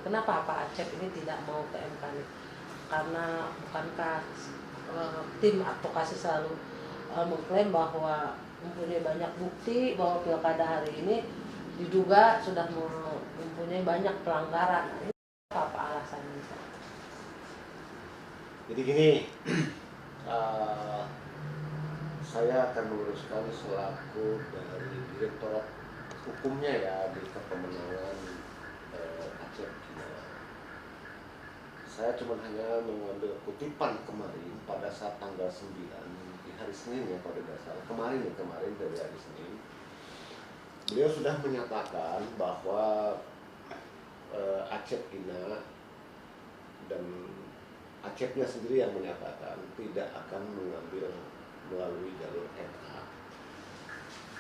kenapa Pak Acep ini tidak mau ke MK nih? Karena bukankah tim advokasi selalu mengklaim bahwa mempunyai banyak bukti bahwa pilkada hari ini diduga sudah mempunyai banyak pelanggaran. Nah, ini apa alasannya? Jadi gini, saya akan meluruskan selaku dari Direktorat Hukumnya ya di Kepemenangan Acep Gina. Saya cuma hanya mengambil kutipan kemarin pada saat tanggal 9 di hari Senin ya kalau tidak salah, kemarin dari hari Senin. Beliau sudah menyatakan bahwa Acep Gina dan Acepnya sendiri yang menyatakan tidak akan mengambil melalui jalur MK.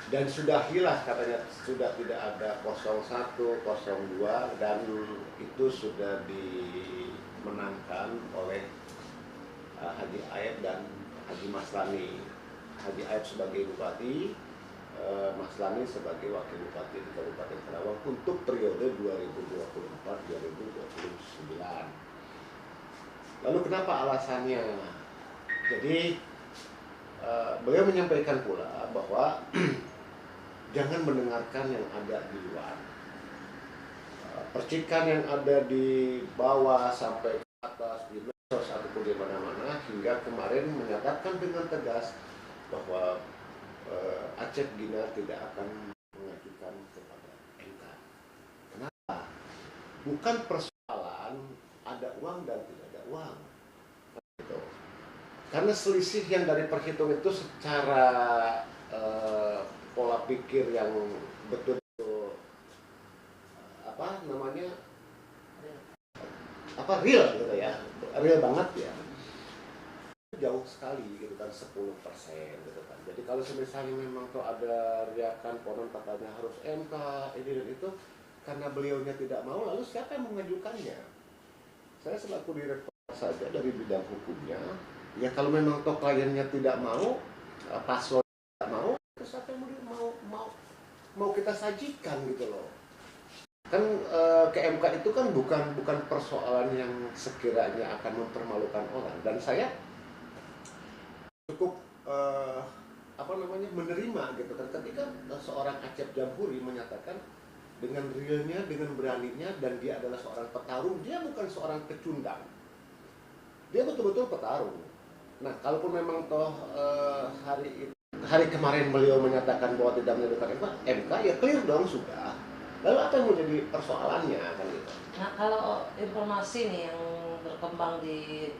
Dan sudahilah katanya, sudah tidak ada 01, 02 dan itu sudah dimenangkan oleh Haji Aep dan Haji Maslani. Haji Aep sebagai bupati, Maslani sebagai wakil bupati di Kabupaten Karawang untuk periode 2024-2029. Lalu kenapa alasannya? Jadi beliau menyampaikan pula bahwa jangan mendengarkan yang ada di luar. Percikan yang ada di bawah sampai ke atas di medsos ataupun di mana-mana hingga kemarin menyatakan dengan tegas bahwa Acep Gina tidak akan mengajukan kepada MK. Kenapa? Bukan persoalan ada uang dan tidak ada uang. Gitu. Karena selisih yang dari perhitung itu secara pola pikir yang betul-betul real gitu ya, real banget ya, jauh sekali gitu kan, 10% gitu kan. Jadi kalau misalnya memang tuh ada riakan konon katanya harus MK ini dan itu, karena beliaunya tidak mau, lalu siapa yang mengajukannya? Saya selaku direktur saja dari bidang hukumnya, ya kalau memang toh kliennya tidak mau, paslon tidak mau, terus apa yang mau kita sajikan gitu loh. Kan ke MK itu kan bukan persoalan yang sekiranya akan mempermalukan orang, dan saya cukup menerima gitu kan ketika seorang Acep Jamhuri menyatakan dengan realnya, dengan beraninya, dan dia adalah seorang petarung, dia bukan seorang pecundang, dia betul-betul petarung. Nah, kalaupun memang toh hari kemarin beliau menyatakan bahwa tidak mengajukan MK, ya clear dong sudah. Lalu apa yang menjadi persoalannya kan gitu? Nah, kalau informasi nih yang berkembang di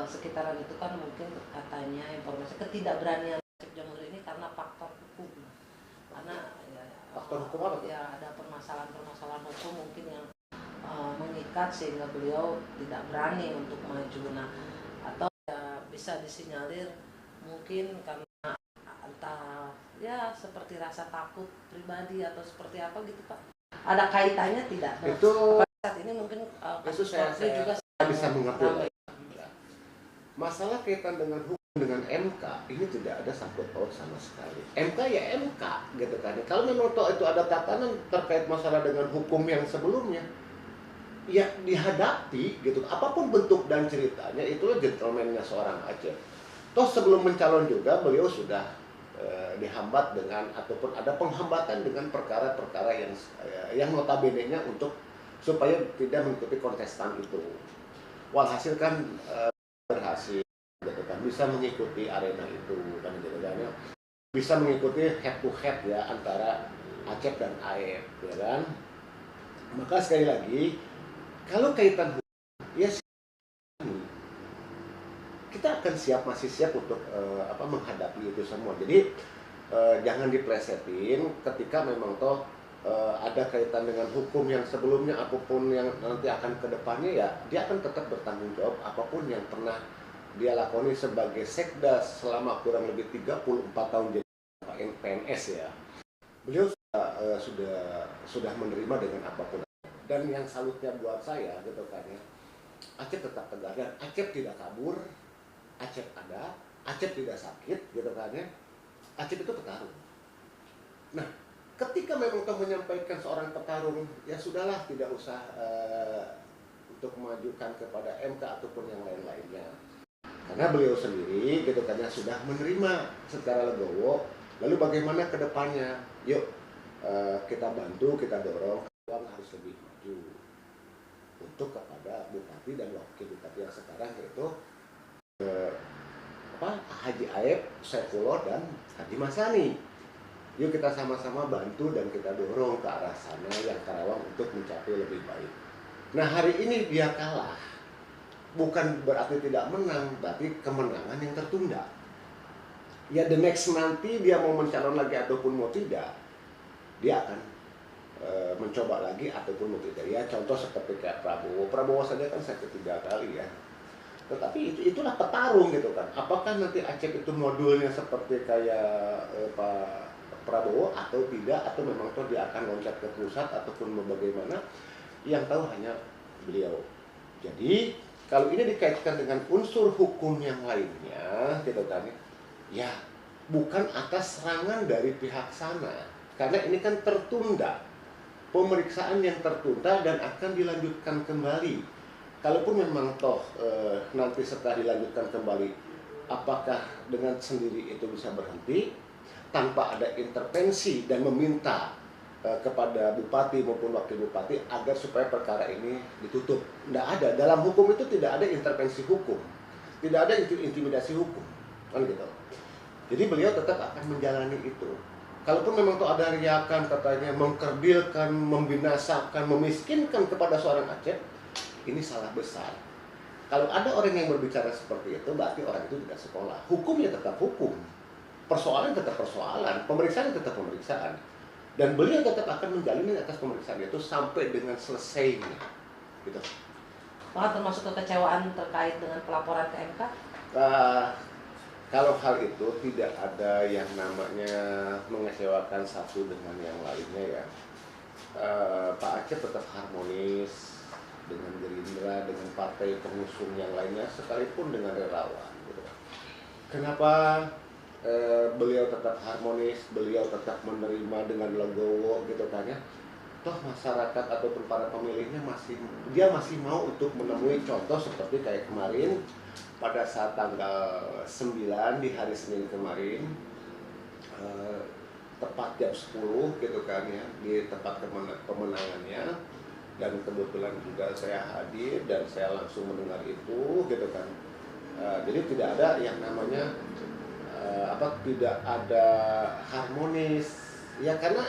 sekitaran itu kan mungkin katanya informasi ketidakberanian Acep Jamhuri ini karena faktor hukum. Karena ya, faktor hukum apa? Ya ada permasalahan hukum mungkin yang mengikat sehingga beliau tidak berani untuk maju. Nah, atau ya bisa disinyalir mungkin karena entah ya seperti rasa takut pribadi atau seperti apa gitu Pak. Ada kaitannya tidak? Itu saat ini mungkin itu saya juga bisa mengerti. Masalah kaitan dengan hukum dengan MK ini tidak ada sangkut paut sama sekali. MK ya MK gitu kan. Kalau memang itu ada tatanan terkait masalah dengan hukum yang sebelumnya, ya dihadapi gitu. Apapun bentuk dan ceritanya, itulah gentleman-nya seorang Acep. Toh sebelum mencalon juga beliau sudah dihambat dengan ataupun ada penghambatan dengan perkara-perkara yang notabene-nya untuk supaya tidak mengikuti kontestan itu. Walhasil kan berhasil gitu kan, bisa mengikuti arena itu dan gitu-gitu, bisa mengikuti head to head ya antara Acep dan Aep ya kan. Maka sekali lagi kalau kaitan hukum ya kita akan masih siap untuk menghadapi itu semua. Jadi jangan diplesetin ketika memang toh ada kaitan dengan hukum yang sebelumnya, apapun yang nanti akan ke depannya, ya dia akan tetap bertanggung jawab apapun yang pernah dia lakoni sebagai sekda selama kurang lebih 34 tahun jadi PNS ya. Beliau sudah menerima dengan apapun. Dan yang salutnya buat saya gitu kan ya, Acep tetap tegar dan Acep tidak kabur. Acep ada, Acep tidak sakit gitu kan ya. Acep itu petarung. Nah, ketika memang toh menyampaikan seorang petarung, ya sudahlah, tidak usah untuk memajukan kepada MK ataupun yang lain-lainnya. Karena beliau sendiri gitu kan ya sudah menerima secara legowo. Lalu bagaimana ke depannya? Yuk kita bantu, kita dorong uang harus lebih maju untuk kepada bupati dan wakil bupati yang sekarang, yaitu Haji Aep Saifullah dan Haji Masani. Yuk kita sama-sama bantu dan kita dorong ke arah sana yang Karawang untuk mencapai lebih baik. Nah, hari ini dia kalah, bukan berarti tidak menang, tapi kemenangan yang tertunda. Ya, the next nanti dia mau mencalon lagi ataupun mau tidak, dia akan mencoba lagi ataupun mau tidak. Ya, contoh seperti kayak Prabowo saja kan saya ketiga kali ya. Tetapi itulah petarung gitu kan. Apakah nanti Acep itu modulnya seperti kayak Pak Prabowo atau tidak, atau memang toh dia akan loncat ke pusat ataupun bagaimana, yang tahu hanya beliau. Jadi kalau ini dikaitkan dengan unsur hukum yang lainnya gitu kan ya, bukan atas serangan dari pihak sana, karena ini kan tertunda, pemeriksaan yang tertunda dan akan dilanjutkan kembali. Kalaupun memang toh nanti setelah dilanjutkan kembali, apakah dengan sendiri itu bisa berhenti tanpa ada intervensi dan meminta kepada bupati maupun wakil bupati agar supaya perkara ini ditutup? Tidak ada. Dalam hukum itu tidak ada intervensi hukum, tidak ada intimidasi hukum, kan gitu. Jadi beliau tetap akan menjalani itu. Kalaupun memang tuh ada riakan katanya mengkerdilkan, membinasakan, memiskinkan kepada seorang Acep, ini salah besar. Kalau ada orang yang berbicara seperti itu, berarti orang itu tidak sekolah. Hukumnya tetap hukum, persoalan tetap persoalan, pemeriksaan tetap pemeriksaan. Dan beliau tetap akan menjalani atas pemeriksaan itu sampai dengan selesainya. Gitu. Pak, termasuk kekecewaan terkait dengan pelaporan ke MK? Kalau hal itu tidak ada yang namanya mengecewakan satu dengan yang lainnya ya. Pak Acep tetap harmonis dengan Gerindra, dengan partai pengusung yang lainnya, sekalipun dengan relawan. Gitu. Kenapa beliau tetap harmonis, beliau tetap menerima dengan legowo gitu kan ya? Toh masyarakat ataupun para pemilihnya dia masih mau untuk menemui contoh seperti kayak kemarin pada saat tanggal 9 di hari Senin kemarin, tepat jam 10 gitu kan ya, di tempat pemenangannya, dan kebetulan juga saya hadir dan saya langsung mendengar itu gitu kan. Jadi tidak ada yang namanya tidak ada harmonis ya, karena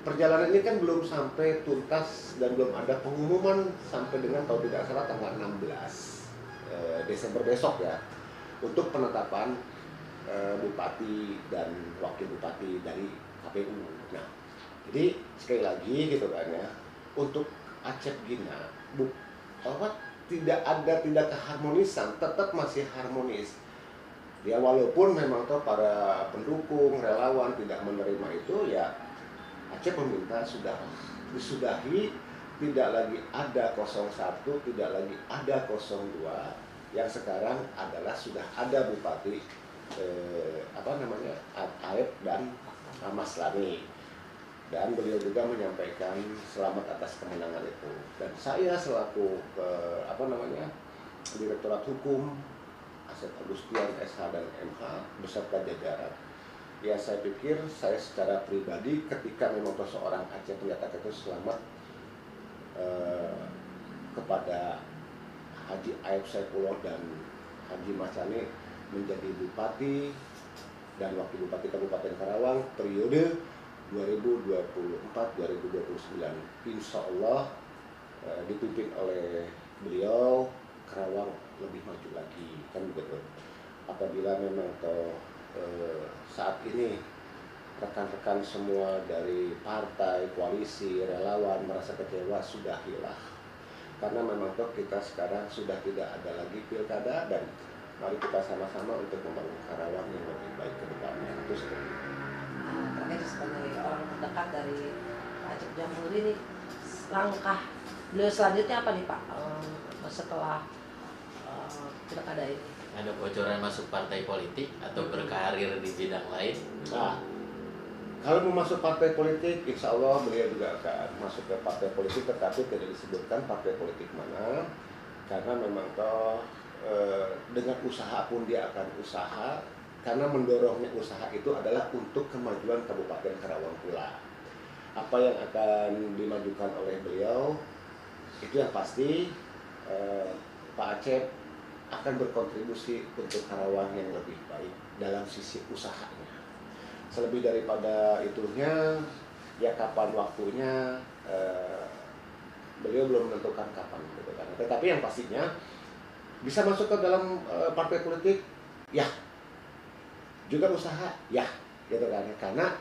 perjalanan ini kan belum sampai tuntas dan belum ada pengumuman sampai dengan kalau tidak salah tanggal 16 Desember besok ya, untuk penetapan bupati dan wakil bupati dari KPU. Nah, jadi sekali lagi gitu kan ya, untuk Acep Gina tidak ada keharmonisan, tetap masih harmonis. Ya walaupun memang toh para pendukung, relawan tidak menerima itu ya, Acep meminta sudah disudahi, tidak lagi ada 01, tidak lagi ada 02, yang sekarang adalah sudah ada Bupati Aep dan Mas Lani. Dan beliau juga menyampaikan selamat atas kemenangan itu. Dan saya selaku Direktorat Hukum Asep Agustian SH dan MH beserta jajaran, ya saya pikir saya secara pribadi ketika memang seorang Acep menyatakan itu selamat kepada Haji Aep Saifullah dan Haji Masani menjadi bupati dan wakil bupati Kabupaten Karawang periode 2024-2029. Insya Allah dipimpin oleh beliau, Karawang lebih maju lagi, kan begitu. Apabila memang saat ini rekan-rekan semua dari partai, koalisi, relawan merasa kecewa, sudahilah. Karena memang kita sekarang sudah tidak ada lagi pilkada, dan mari kita sama-sama untuk membangun Karawang yang lebih baik ke depannya. Itu seperti itu. Terakhir, sebagai orang terdekat dari Pak Acep Jamhuri ini, langkah beliau selanjutnya apa nih Pak setelah pilkada ini? Ada bocoran masuk partai politik atau berkarir di bidang lain? Nah, Kalau mau masuk partai politik, insya Allah beliau juga akan masuk ke partai politik, tetapi tidak disebutkan partai politik mana, karena memang toh dengan usaha pun dia akan usaha, karena mendorongnya usaha itu adalah untuk kemajuan Kabupaten Karawang pula. Apa yang akan dimajukan oleh beliau, itu yang pasti Pak Acep akan berkontribusi untuk Karawang yang lebih baik dalam sisi usahanya. Selebih daripada itunya, ya kapan waktunya, beliau belum menentukan kapan gitu kan. Tetapi yang pastinya bisa masuk ke dalam partai politik, ya. Juga usaha, ya, gitu kan. Karena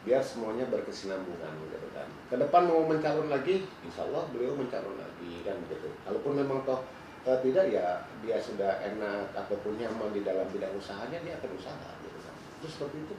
biar semuanya berkesinambungan gitu kan. Ke depan mau mencalon lagi, insya Allah beliau mencalon lagi kan gitu. Kalaupun memang toh tidak, ya dia sudah enak ataupun nyaman di dalam bidang usahanya, dia akan usaha gitu kan. Terus seperti itu.